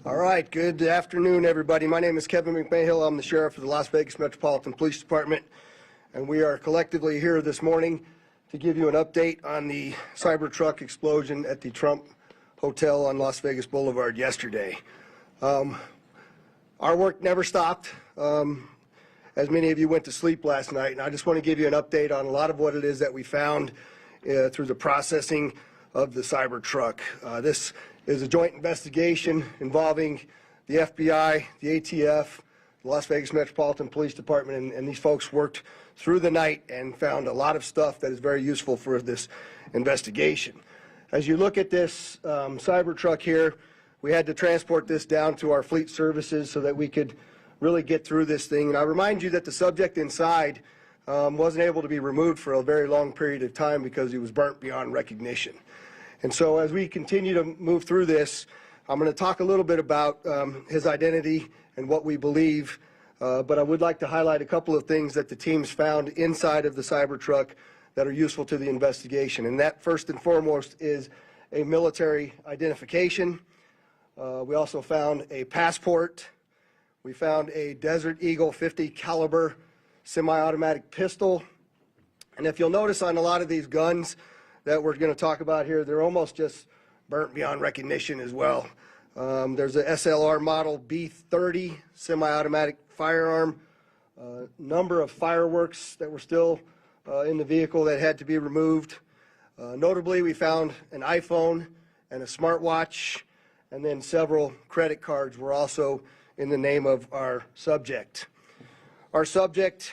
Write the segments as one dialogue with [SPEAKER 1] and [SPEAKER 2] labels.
[SPEAKER 1] All right, good afternoon, everybody. My name is Kevin McMahill. I'm the sheriff of the Las Vegas Metropolitan Police Department, and we are collectively here this morning to give you an update on the Cybertruck explosion at the Trump Hotel on Las Vegas Boulevard yesterday. Our work never stopped, as many of you went to sleep last night, and I just want to give you an update on a lot of what it is that we found through the processing of the Cybertruck. This is a joint investigation involving the FBI, the ATF, the Las Vegas Metropolitan Police Department, and these folks worked through the night and found a lot of stuff that is very useful for this investigation. As you look at this Cybertruck here, we had to transport this down to our fleet services so that we could really get through this thing. And I remind you that the subject inside wasn't able to be removed for a very long period of time because he was burnt beyond recognition. And so as we continue to move through this, I'm going to talk a little bit about his identity and what we believe, but I would like to highlight a couple of things that the teams found inside of the Cybertruck that are useful to the investigation. And that, first and foremost, is a military identification. We also found a passport. We found a Desert Eagle 50 caliber semi-automatic pistol. And if you'll notice on a lot of these guns that we're going to talk about here, they're almost just burnt beyond recognition as well. There's a SLR model B30 semi-automatic firearm, number of fireworks that were still in the vehicle that had to be removed. Notably, we found an iPhone and a smartwatch, and then several credit cards were also in the name of our subject. Our subject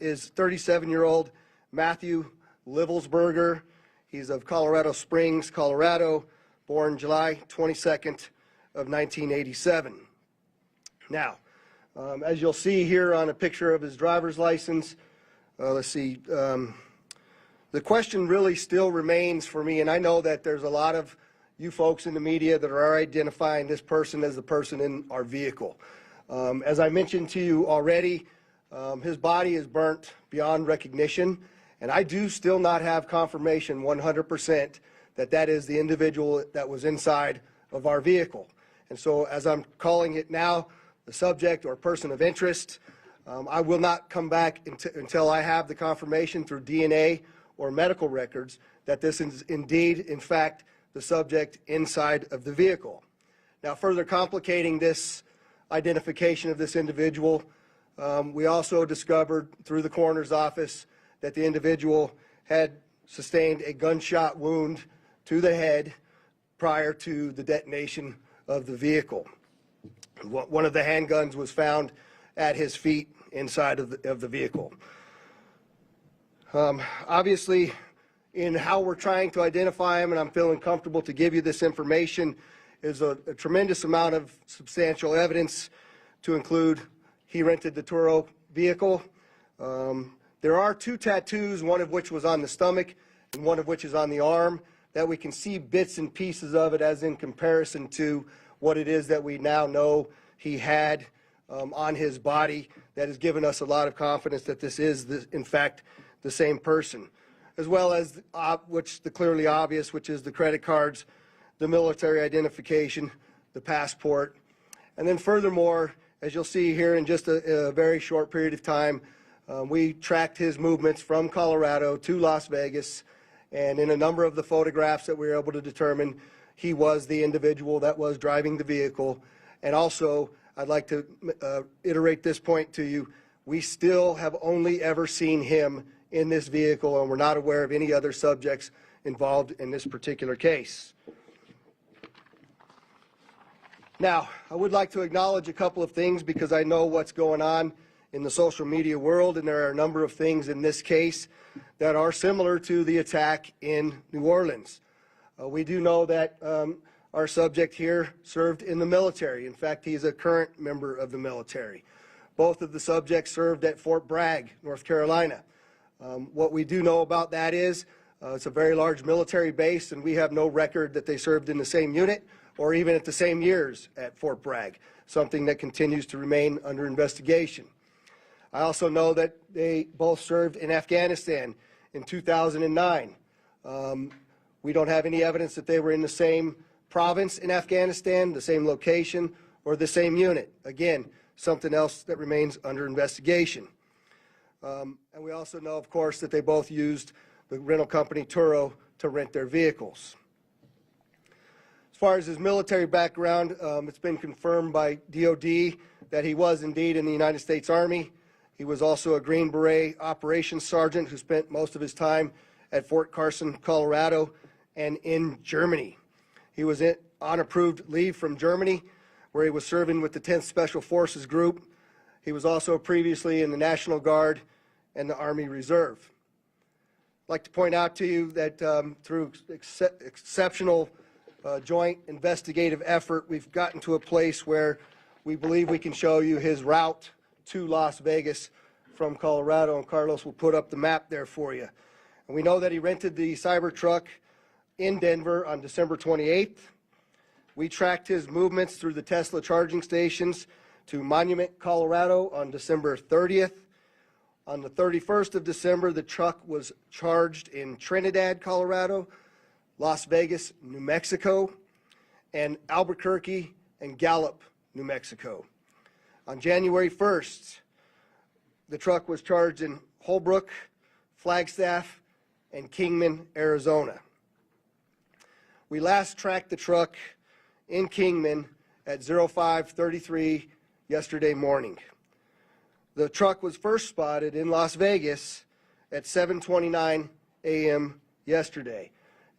[SPEAKER 1] is 37-year-old Matthew Livelsberger. He's of Colorado Springs, Colorado, born July 22nd of 1987. Now, as you'll see here on a picture of his driver's license, let's see, the question really still remains for me, and I know that there's a lot of you folks in the media that are identifying this person as the person in our vehicle. As I mentioned to you already, his body is burnt beyond recognition, and I do still not have confirmation 100% that that is the individual that was inside of our vehicle. And so as I'm calling it now, the subject or person of interest, I will not come back until I have the confirmation through DNA or medical records that this is indeed, in fact, the subject inside of the vehicle. Now, further complicating this identification of this individual, we also discovered through the coroner's office that the individual had sustained a gunshot wound to the head prior to the detonation of the vehicle. One of the handguns was found at his feet inside of the vehicle. Obviously, in how we're trying to identify him, and I'm feeling comfortable to give you this information, is a tremendous amount of substantial evidence to include he rented the Turo vehicle. There are two tattoos, one of which was on the stomach and one of which is on the arm, that we can see bits and pieces of it as in comparison to what it is that we now know he had on his body. That has given us a lot of confidence that this is, in fact, the same person, as well as the clearly obvious, which is the credit cards, the military identification, the passport. And then furthermore, as you'll see here in just a very short period of time, we tracked his movements from Colorado to Las Vegas, and in a number of the photographs that we were able to determine, he was the individual that was driving the vehicle. And also, I'd like to iterate this point to you. We still have only ever seen him in this vehicle, and we're not aware of any other subjects involved in this particular case. Now, I would like to acknowledge a couple of things because I know what's going on in the social media world, and there are a number of things in this case that are similar to the attack in New Orleans. We do know that our subject here served in the military. In fact, he's a current member of the military. Both of the subjects served at Fort Bragg, North Carolina. What we do know about that is it's a very large military base, and we have no record that they served in the same unit or even at the same years at Fort Bragg, something that continues to remain under investigation. I also know that they both served in Afghanistan in 2009. We don't have any evidence that they were in the same province in Afghanistan, the same location, or the same unit. Again, something else that remains under investigation. And we also know, of course, that they both used the rental company Turo to rent their vehicles. As far as his military background, it's been confirmed by DOD that he was indeed in the United States Army. He was also a Green Beret operations sergeant who spent most of his time at Fort Carson, Colorado, and in Germany. He was on approved leave from Germany, where he was serving with the 10th Special Forces Group. He was also previously in the National Guard and the Army Reserve. I'd like to point out to you that through exceptional joint investigative effort, we've gotten to a place where we believe we can show you his route to Las Vegas from Colorado, and Carlos will put up the map there for you. And we know that he rented the Cybertruck in Denver on December 28th. We tracked his movements through the Tesla charging stations to Monument, Colorado on December 30th. On the 31st of December, the truck was charged in Trinidad, Colorado, Las Vegas, New Mexico, and Albuquerque and Gallup, New Mexico. On January 1st, the truck was charged in Holbrook, Flagstaff, and Kingman, Arizona. We last tracked the truck in Kingman at 05:33 yesterday morning. The truck was first spotted in Las Vegas at 7:29 a.m. yesterday.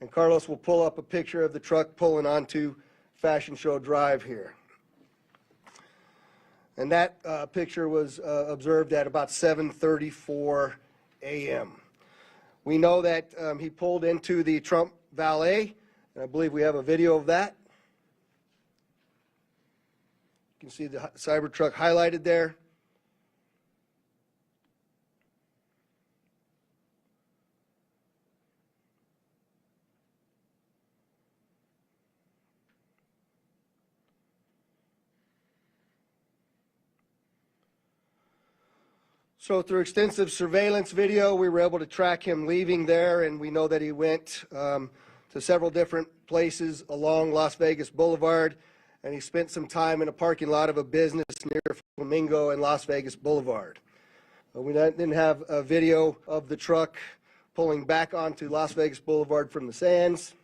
[SPEAKER 1] And Carlos will pull up a picture of the truck pulling onto Fashion Show Drive here. And that picture was observed at about 7:34 a.m. We know that he pulled into the Trump Valet, and I believe we have a video of that. You can see the Cybertruck highlighted there. So through extensive surveillance video, we were able to track him leaving there, and we know that he went to several different places along Las Vegas Boulevard, and he spent some time in a parking lot of a business near Flamingo and Las Vegas Boulevard. We then have a video of the truck pulling back onto Las Vegas Boulevard from the sands.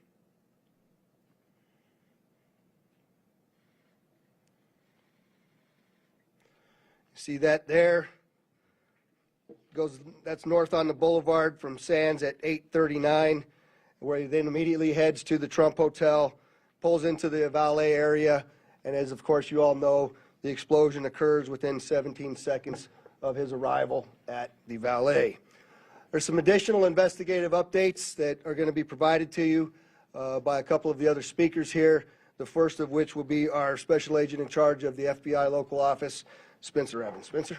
[SPEAKER 1] See that there? That's north on the boulevard from Sands at 8:39, where he then immediately heads to the Trump Hotel, pulls into the valet area, and as of course you all know, the explosion occurs within 17 seconds of his arrival at the valet. There's some additional investigative updates that are going to be provided to you by a couple of the other speakers here, the first of which will be our special agent in charge of the FBI local office, Spencer Evans. Spencer?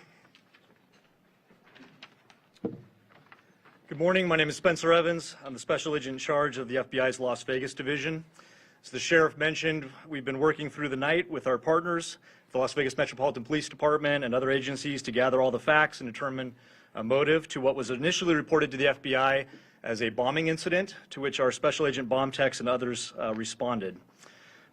[SPEAKER 2] Good morning. My name is Spencer Evans. I'm the special agent in charge of the FBI's Las Vegas division. As the sheriff mentioned, we've been working through the night with our partners, the Las Vegas Metropolitan Police Department and other agencies, to gather all the facts and determine a motive to what was initially reported to the FBI as a bombing incident, to which our special agent bomb techs and others responded.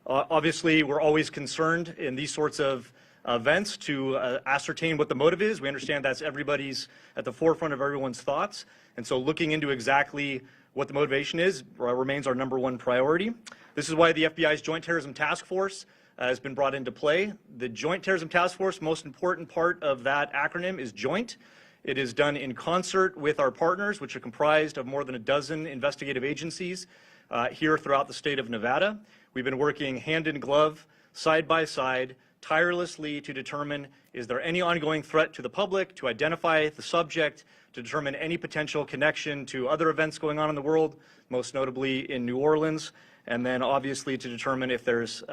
[SPEAKER 2] Obviously, we're always concerned in these sorts of events to ascertain what the motive is. We understand that's everybody's at the forefront of everyone's thoughts. And so looking into exactly what the motivation is remains our #1 priority. This is why the FBI's Joint Terrorism Task Force has been brought into play. The Joint Terrorism Task Force, most important part of that acronym is joint. It is done in concert with our partners, which are comprised of more than a dozen investigative agencies here throughout the state of Nevada. We've been working hand in glove, side by side, tirelessly to determine, is there any ongoing threat to the public, to identify the subject, to determine any potential connection to other events going on in the world, most notably in New Orleans, and then obviously to determine if there's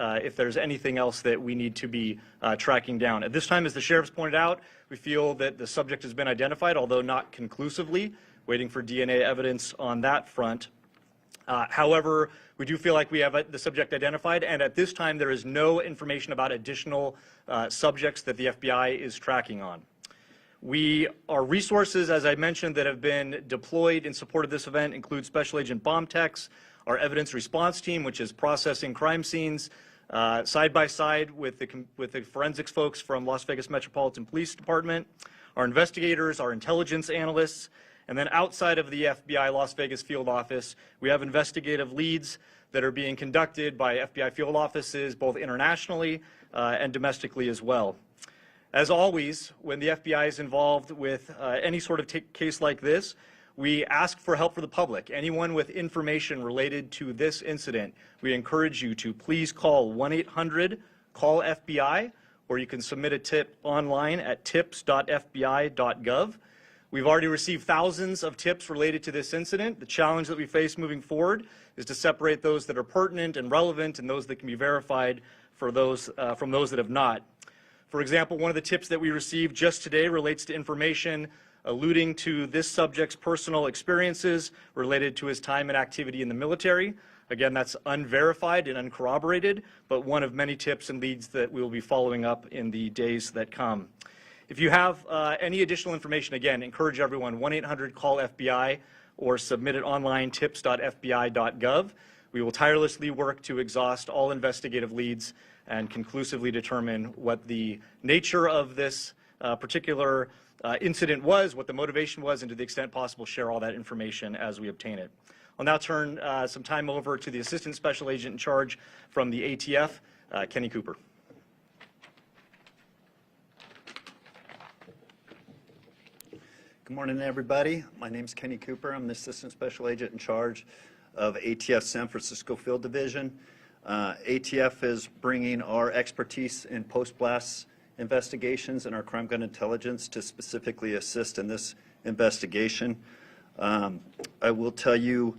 [SPEAKER 2] anything else that we need to be tracking down. At this time, as the sheriff's pointed out, we feel that the subject has been identified, although not conclusively, waiting for DNA evidence on that front. However, we do feel like we have the subject identified, and at this time there is no information about additional subjects that the FBI is tracking on. Our resources, as I mentioned, that have been deployed in support of this event include Special Agent bomb techs, our evidence response team, which is processing crime scenes side by side with the forensics folks from Las Vegas Metropolitan Police Department, our investigators, our intelligence analysts, and then outside of the FBI Las Vegas field office, we have investigative leads that are being conducted by FBI field offices both internationally and domestically as well. As always, when the FBI is involved with any sort of case like this, we ask for help for the public. Anyone with information related to this incident, we encourage you to please call 1-800-CALL-FBI, or you can submit a tip online at tips.fbi.gov. We've already received thousands of tips related to this incident. The challenge that we face moving forward is to separate those that are pertinent and relevant and those that can be verified for those, from those that have not. For example, one of the tips that we received just today relates to information alluding to this subject's personal experiences related to his time and activity in the military. Again, that's unverified and uncorroborated, but one of many tips and leads that we will be following up in the days that come. If you have any additional information, again, encourage everyone, 1-800-CALL-FBI or submit it online, tips.fbi.gov. We will tirelessly work to exhaust all investigative leads and conclusively determine what the nature of this particular incident was, what the motivation was, and to the extent possible, share all that information as we obtain it. I'll now turn some time over to the Assistant Special Agent in charge from the ATF, Kenny Cooper.
[SPEAKER 3] Good morning, everybody. My name is Kenny Cooper. I'm the Assistant Special Agent in charge of ATF San Francisco Field Division. ATF is bringing our expertise in post-blast investigations and our crime gun intelligence to specifically assist in this investigation. I will tell you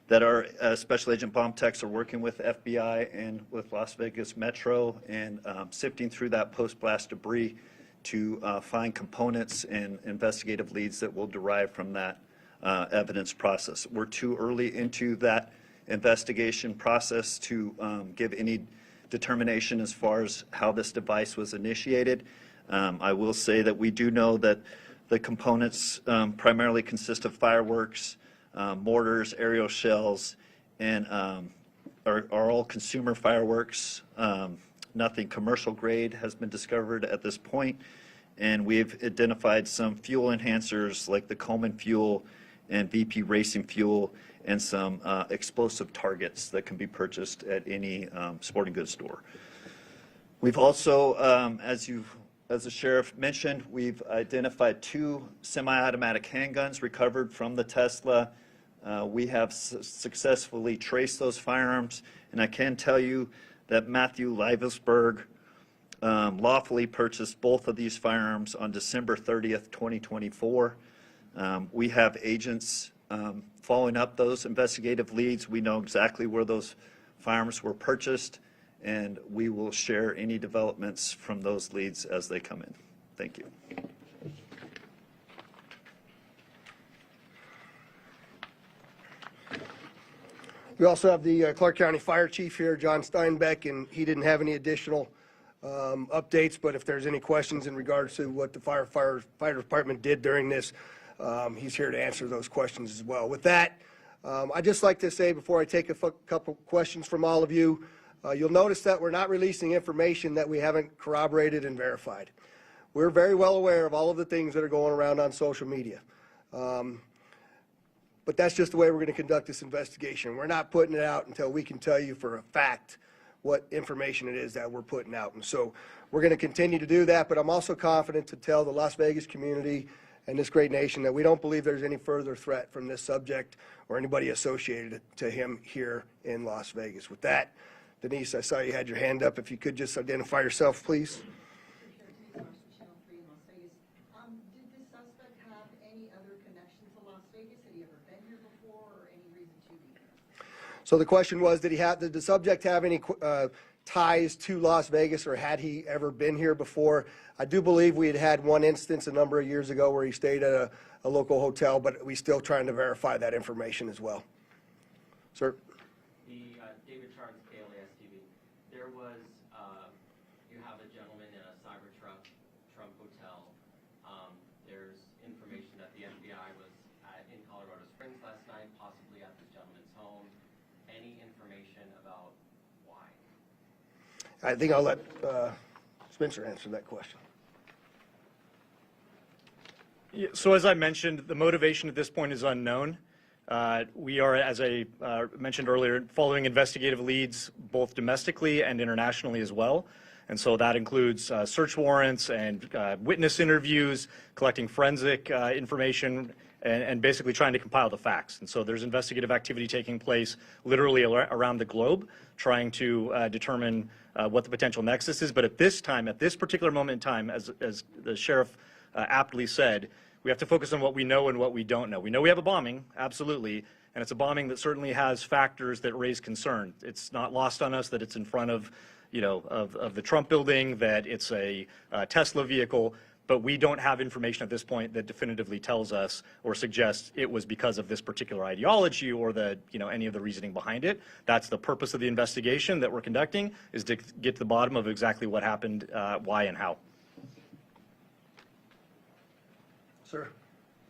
[SPEAKER 3] that our Special Agent bomb techs are working with FBI and with Las Vegas Metro and sifting through that post-blast debris to find components and investigative leads that will derive from that evidence process. We're too early into that investigation process to give any determination as far as how this device was initiated. I will say that we do know that the components primarily consist of fireworks, mortars, aerial shells, and are all consumer fireworks. Nothing commercial grade has been discovered at this point, and we've identified some fuel enhancers like the Coleman fuel and VP racing fuel and some explosive targets that can be purchased at any sporting goods store. We've also, as the sheriff mentioned, we've identified 2 semi-automatic handguns recovered from the Tesla. We have successfully traced those firearms, and I can tell you that Matthew Livesberg lawfully purchased both of these firearms on December 30th, 2024. We have agents following up those investigative leads. We know exactly where those firearms were purchased, and we will share any developments from those leads as they come in. Thank you.
[SPEAKER 1] We also have the Clark County Fire Chief here, John Steinbeck, and he didn't have any additional updates, but if there's any questions in regards to what the fire department did during this, he's here to answer those questions as well. With that, I'd just like to say before I take a couple questions from all of you, you'll notice that we're not releasing information that we haven't corroborated and verified. We're very well aware of all of the things that are going around on social media. But that's just the way we're going to conduct this investigation. We're not putting it out until we can tell you for a fact what information it is that we're putting out. And so we're going to continue to do that, but I'm also confident to tell the Las Vegas community and this great nation that we don't believe there's any further threat from this subject or anybody associated to him here in Las Vegas. With that, Denise, I saw you had your hand up. If you could just identify yourself, please. So the question was, did the subject have any ties to Las Vegas, or had he ever been here before? I do believe we had one instance a number of years ago where he stayed at a local hotel, but we're still trying to verify that information as well. Sir?
[SPEAKER 4] David Charles, KLAS TV. There was, you have a gentleman in a Cybertruck, Trump Hotel. There's information that the FBI was in Colorado Springs last night, possibly at this gentleman's home.
[SPEAKER 1] I think I'll let Spencer answer that question.
[SPEAKER 2] Yeah, so as I mentioned, the motivation at this point is unknown. We are, as I mentioned earlier, following investigative leads both domestically and internationally as well. And so that includes search warrants and witness interviews, collecting forensic information, and basically trying to compile the facts. And so there's investigative activity taking place literally around the globe, trying to determine what the potential nexus is. But at this time, at this particular moment in time, as the sheriff aptly said, we have to focus on what we know and what we don't know. We know we have a bombing, absolutely, and it's a bombing that certainly has factors that raise concern. It's not lost on us that it's in front of, of the Trump building, that it's a Tesla vehicle, but we don't have information at this point that definitively tells us or suggests it was because of this particular ideology or any of the reasoning behind it. That's the purpose of the investigation that we're conducting, is to get to the bottom of exactly what happened, why and how.
[SPEAKER 1] Sir.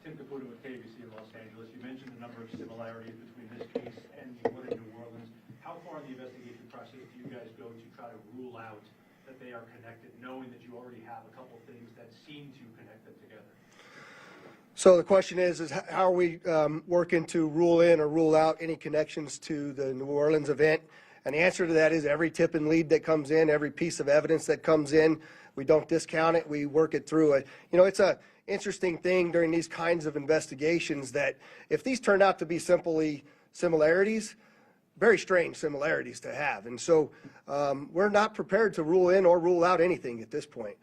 [SPEAKER 5] Tim Caputo with KBC in Los Angeles. You mentioned a number of similarities between this case and the one in New Orleans. How far in the investigation process do you guys go to try to rule out that they are connected, knowing that you already have a couple things that seem to connect them together?
[SPEAKER 1] So the question is how are we working to rule in or rule out any connections to the New Orleans event? And the answer to that is every tip and lead that comes in, every piece of evidence that comes in, we don't discount it, we work it through it. It's a interesting thing during these kinds of investigations that if these turned out to be simply similarities, very strange similarities to have. And so we're not prepared to rule in or rule out anything at this point.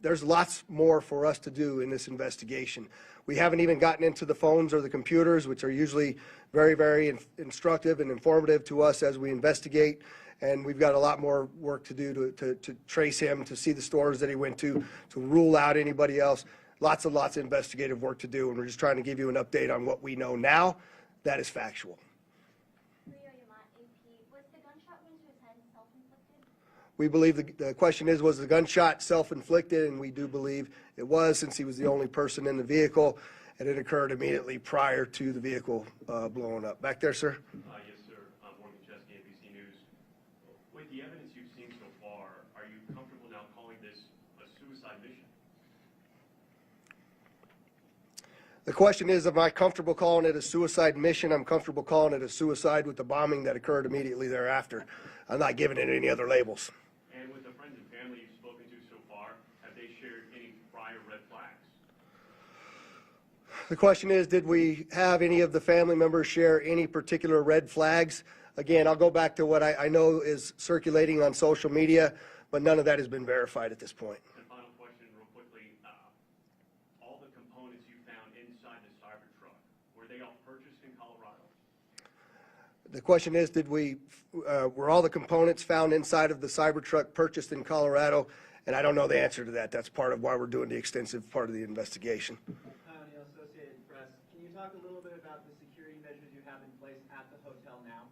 [SPEAKER 1] There's lots more for us to do in this investigation. We haven't even gotten into the phones or the computers, which are usually very, very instructive and informative to us as we investigate. And we've got a lot more work to do to trace him, to see the stores that he went to rule out anybody else. Lots and lots of investigative work to do, and we're just trying to give you an update on what we know now. That is factual.
[SPEAKER 6] Was the gunshot wound to his head self-inflicted?
[SPEAKER 1] We believe the question is, was the gunshot self-inflicted? And we do believe it was, since he was the only person in the vehicle, and it occurred immediately prior to the vehicle blowing up. Back there, sir?
[SPEAKER 7] Yes, sir. Morgan Chesky, NBC News. With the evidence you've seen so far, are you comfortable now calling this a suicide mission?
[SPEAKER 1] The question is, am I comfortable calling it a suicide mission? I'm comfortable calling it a suicide with the bombing that occurred immediately thereafter. I'm not giving it any other labels.
[SPEAKER 7] And with the friends and family you've spoken to so far, have they shared any prior red flags?
[SPEAKER 1] The question is, did we have any of the family members share any particular red flags? Again, I'll go back to what I know is circulating on social media, but none of that has been verified at this point.
[SPEAKER 7] And final question, real quickly. All the components you found inside the Cybertruck, were they all purchased in Colorado?
[SPEAKER 1] The question is, were all the components found inside of the Cybertruck purchased in Colorado? And I don't know the answer to that. That's part of why we're doing the extensive part of the investigation.
[SPEAKER 8] Associated Press. Can you talk a little bit about the security measures you have in place at the hotel now?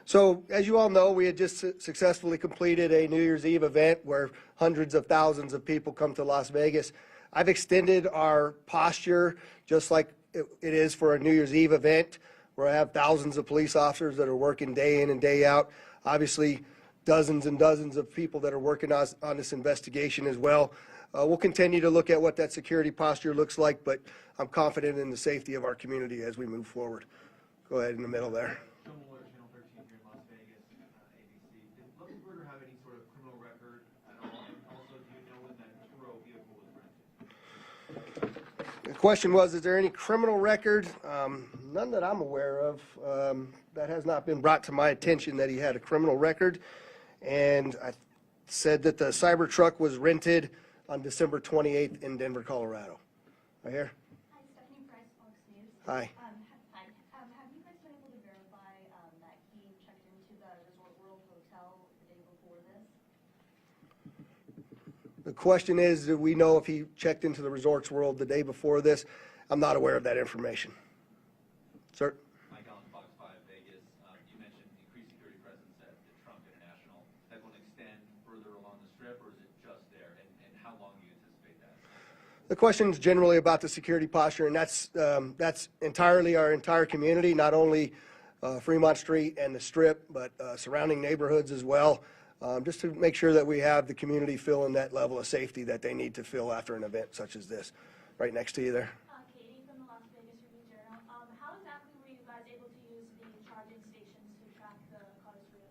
[SPEAKER 1] So, as you all know, we had just successfully completed a New Year's Eve event where hundreds of thousands of people come to Las Vegas. I've extended our posture just like it is for a New Year's Eve event, where I have thousands of police officers that are working day in and day out. Obviously, dozens and dozens of people that are working on this investigation as well. We'll continue to look at what that security posture looks like, but I'm confident in the safety of our community as we move forward. Go ahead in the middle there.
[SPEAKER 5] Channel 13 here in Las Vegas, ABC. Did Luxembourg have any sort of criminal record at all? And also, do you know when that Turo vehicle was rented?
[SPEAKER 1] The question was, is there any criminal record? None that I'm aware of. That has not been brought to my attention that he had a criminal record. And I said that the Cybertruck was rented on December 28th in Denver, Colorado. Right here?
[SPEAKER 6] Hi, Stephanie Price, Fox News.
[SPEAKER 1] Hi.
[SPEAKER 6] Hi. Have you guys been able to verify that he checked into the Resort World Hotel the day before this?
[SPEAKER 1] The question is, do we know if he checked into the Resorts World the day before this? I'm not aware of that information. Sir?
[SPEAKER 9] Mike Allen, Fox 5 Vegas. You mentioned increased security presence at the Trump International. Is that going to extend further along the Strip, or is it just there? And how long do you anticipate that?
[SPEAKER 1] The question is generally about the security posture, and that's entirely our entire community, not only Fremont Street and the Strip, but surrounding neighborhoods as well. just to make sure that we have the community feeling that level of safety that they need to feel after an event such as this. Right next to you there.
[SPEAKER 6] Katie from the Las Vegas Review-Journal. How exactly were you guys able to use the charging stations to track the car's route?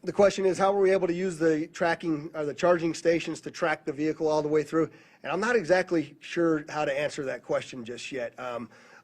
[SPEAKER 1] The question is, how were we able to use the tracking or the charging stations to track the vehicle all the way through? And I'm not exactly sure how to answer that question just yet.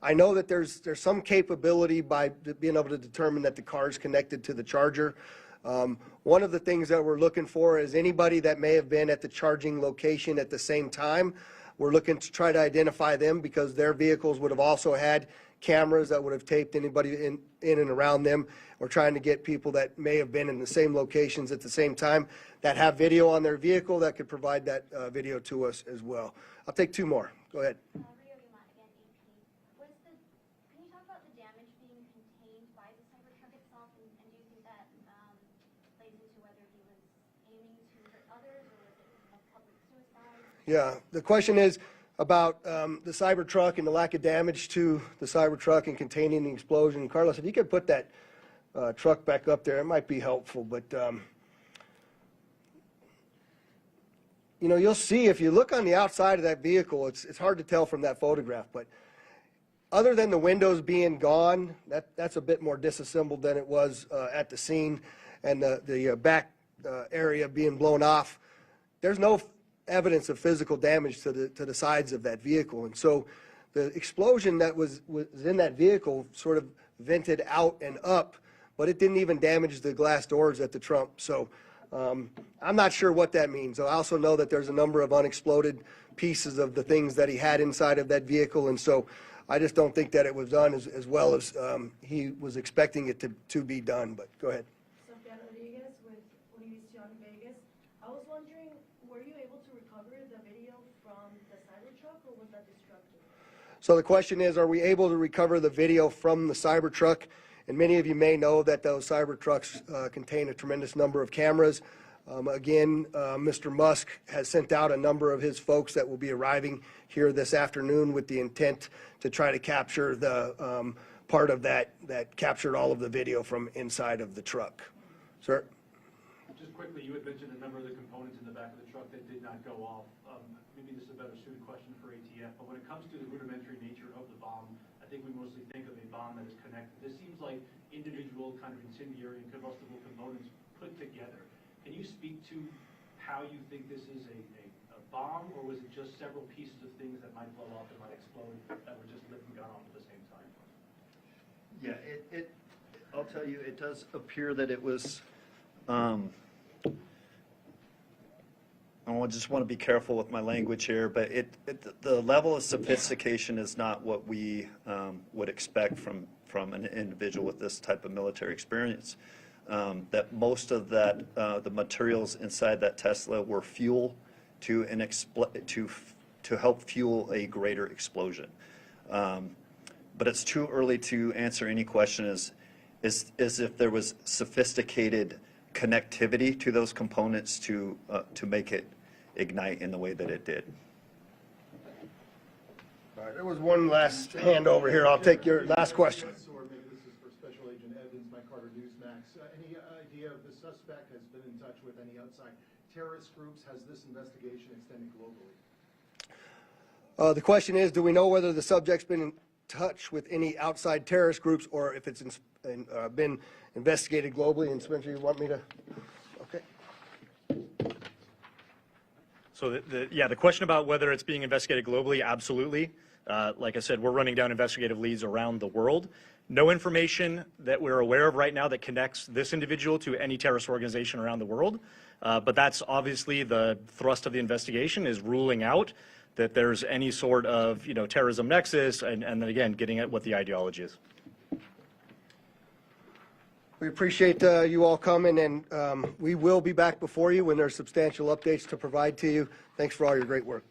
[SPEAKER 1] I know that there's some capability by being able to determine that the car is connected to the charger. One of the things that we're looking for is anybody that may have been at the charging location at the same time. We're looking to try to identify them because their vehicles would have also had cameras that would have taped anybody in and around them. We're trying to get people that may have been in the same locations at the same time that have video on their vehicle that could provide that video to us as well. I'll take two more. Go ahead.
[SPEAKER 6] Can you talk about the damage being contained by the Cybertruck itself, and do you think that plays into whether he was aiming to hurt others, or was it a public suicide?
[SPEAKER 1] Yeah, the question is about the Cybertruck and the lack of damage to the Cybertruck and containing the explosion. Carlos, if you could put that truck back up there, it might be helpful. But, you know, you'll see if you look on the outside of that vehicle, it's hard to tell from that photograph. But other than the windows being gone, that's a bit more disassembled than it was at the scene, and the back area being blown off. There's no evidence of physical damage to the sides of that vehicle. And so the explosion that was in that vehicle sort of vented out and up, but it didn't even damage the glass doors at the trunk. So I'm not sure what that means. I also know that there's a number of unexploded pieces of the things that he had inside of that vehicle, and so I just don't think that it was done as well as he was expecting it to be done. But go ahead.
[SPEAKER 10] Sophia Rodriguez with Univision Vegas. I was wondering, were you able to recover the video from the Cybertruck, or was that destructive?
[SPEAKER 1] So the question is, are we able to recover the video from the Cybertruck? And many of you may know that those Cybertrucks contain a tremendous number of cameras. Again, Mr. Musk has sent out a number of his folks that will be arriving here this afternoon with the intent to try to capture the part of that captured all of the video from inside of the truck. Sir?
[SPEAKER 5] Just quickly, you had mentioned a number of the components in the back of the truck that did not go off. Maybe this is a better suited question for ATF, but when it comes to the rudimentary nature of the bomb, I think we mostly think of a bomb that is connected. This seems like individual kind of incendiary and combustible components put together. Can you speak to how you think this is a bomb, or was it just several pieces of things that might blow up and might explode that were just lit and gone off at the same time?
[SPEAKER 3] Yeah, I'll tell you, it does appear that it was, I just want to be careful with my language here, but the level of sophistication is not what we would expect from an individual with this type of military experience. That most of that, the materials inside that Tesla were fuel to help fuel a greater explosion. But it's too early to answer any question as if there was sophisticated connectivity to those components to make it ignite in the way that it did.
[SPEAKER 1] All right, there was one last hand over here. I'll take your last question.
[SPEAKER 11] Or maybe this is for Special Agent Evans, Mike Carter, Newsmax. Any idea if the suspect has been in touch with any outside terrorist groups? Has this investigation extended globally?
[SPEAKER 1] The question is, do we know whether the subject's been in touch with any outside terrorist groups, or if it's been investigated globally? And Spencer, you want me to? Okay.
[SPEAKER 2] So the question about whether it's being investigated globally, absolutely. Like I said, we're running down investigative leads around the world. No information that we're aware of right now that connects this individual to any terrorist organization around the world. But that's obviously the thrust of the investigation, is ruling out that there's any sort of, terrorism nexus, and then again, getting at what the ideology is.
[SPEAKER 1] We appreciate you all coming, and we will be back before you when there's substantial updates to provide to you. Thanks for all your great work.